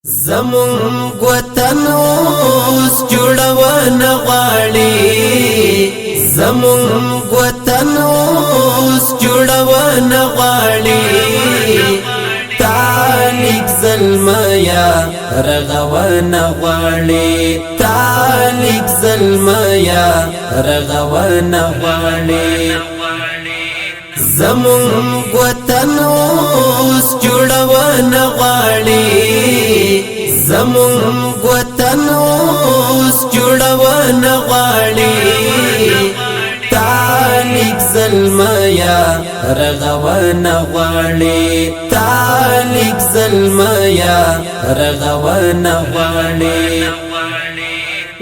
زمون وطن اوس جوړون غواړي زمون وطن اوس جوړون غواړي تانیک ظلمیا رغون غواړي تانیک ظلمیا رغون غواړي زمون وطن اوس جوړون غواړي زمون وطن اوس جوړون غواړي تانیک ظلمیا رغون غواړي تانیک ظلمیا رغون غواړي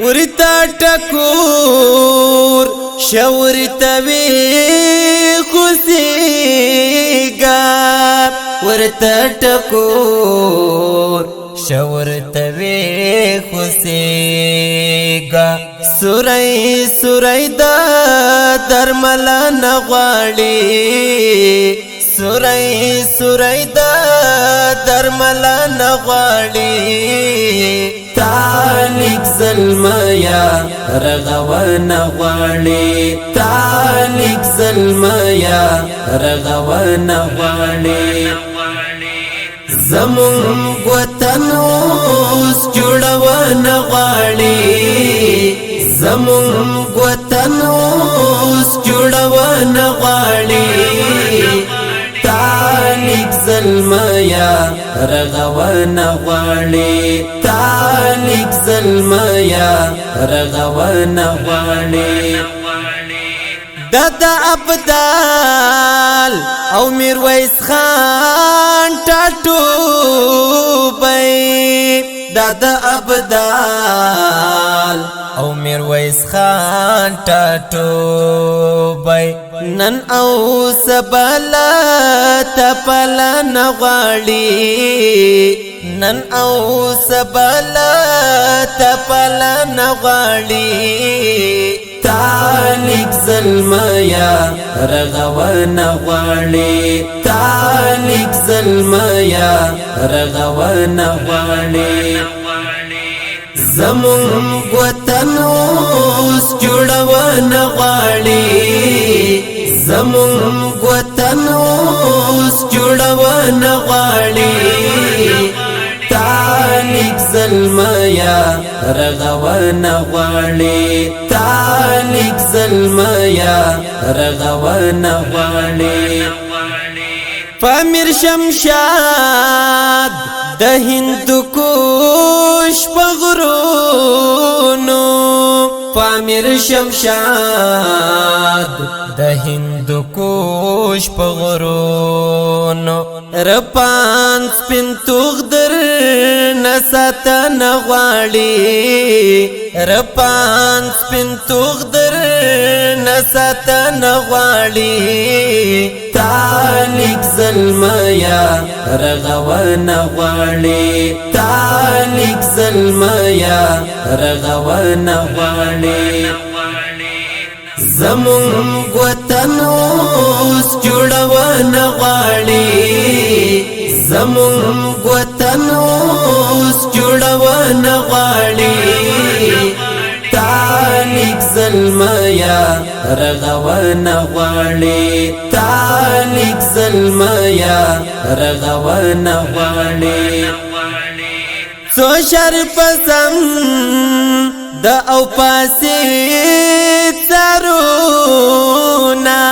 ورتا ټکور شورتا وی خوسیگا ورتا ټکور شورتا وی خوسیگا سورای سورای دا درملا نغواړي سورای سورای دا درملا نغواړي تانیک ظلمیا رغون غواړي تانیک ظلمیا رغون غواړي زمون وطن اوس جوړون غواړي زمون وطن اوس جوړون غواړي تانیک ظلمیا رغون غواړي تانیک ظلمیا رغون غواړي دادا ابدال او میرویس خان ټاټوبی دادا ابدال او میرویس خان ټاټوبی نن او سبلا تپلا نغواړي نن او سبلا تپلا نغواړي تانیک ظلمیا رغون غواړي تانیک ظلمیا رغون غواړي زمون وطن اوس جوړون غواړي زمون وطن اوس جوړون غواړي تانیک ظلمیا رغون غواړي تانیک ظلمیا رغون غواړي پامیر شمشاد د هندوکوش پغرونو پامیر شمشاد د هندوکوش پغرونو رپان سپین تغدر نساتن غواړي رپان سپین تغدر نساتن غواړي تانیک ظلمیا رغون غواړي تانیک ظلمیا رغون غواړي زمون وطن اوس جوړون غواړي زمون وطن اوس جوړون غواړي تانیک ظلمیا رغون غواړي تانیک ظلمیا رغون غواړي څو شرف سم د او پاسې ترونا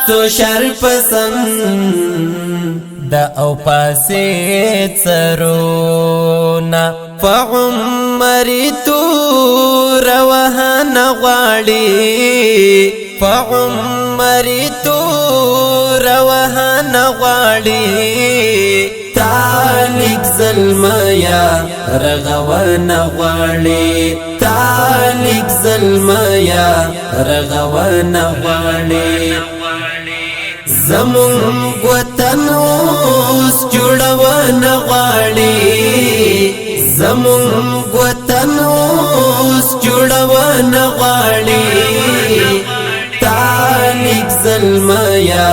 څو شرف سم د او پاسې ترونا فعمري تو روحان غواړي فعمري تو روحان غواړي تانیک ظلمیا رغون غواړي تانیک ظلمیا رغون غواړي زمون وطن اوس جوړون غواړي زمون وطن اوس جوړون غواړي تانیک ظلم زلمیا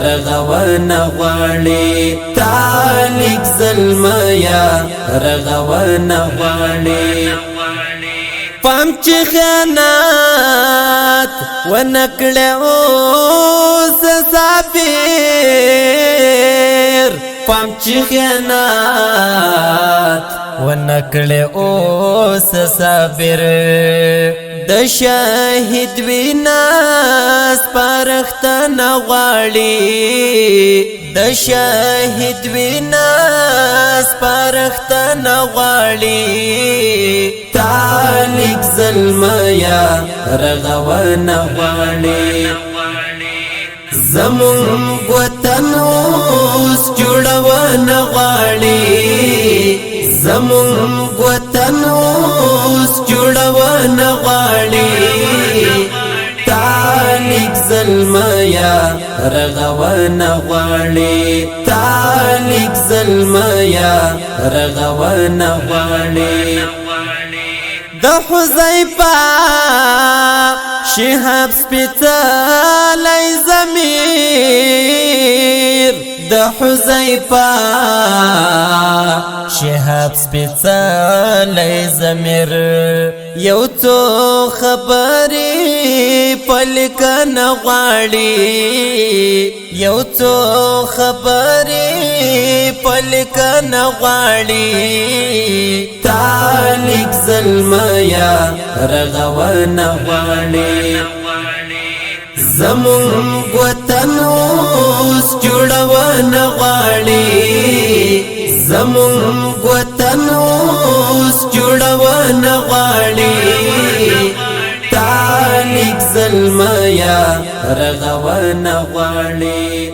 رغون غواړي تالک زلمیا رغون غواړي پام چې خیانات ونکړه اوس صابر پام چې خیانات ونکړه اوس صابر د شاهد وینا سپارښتنه غواړي د شاهد وینا سپارښتنه غواړي تالک زلمیا رغون غواړي زمون وطن اوس جوړون غواړي زمون وطن اوس جوړون غواړي تالک زلمیا رغون غواړي تالک زلمیا رغون غواړي د حذیفه شهاب سپیڅلی ضمیر د حذیفه شهاب سپیڅلی ضمیر یو څو خبرې پلکنه غواړي یو څو خبرې پلکنه غواړي تالک زلمیا رغون غواړي زمون وطن اوس جوړون غواړي زمون وطن اوس جوړون غواړي تالک زلمیا رغون غواړي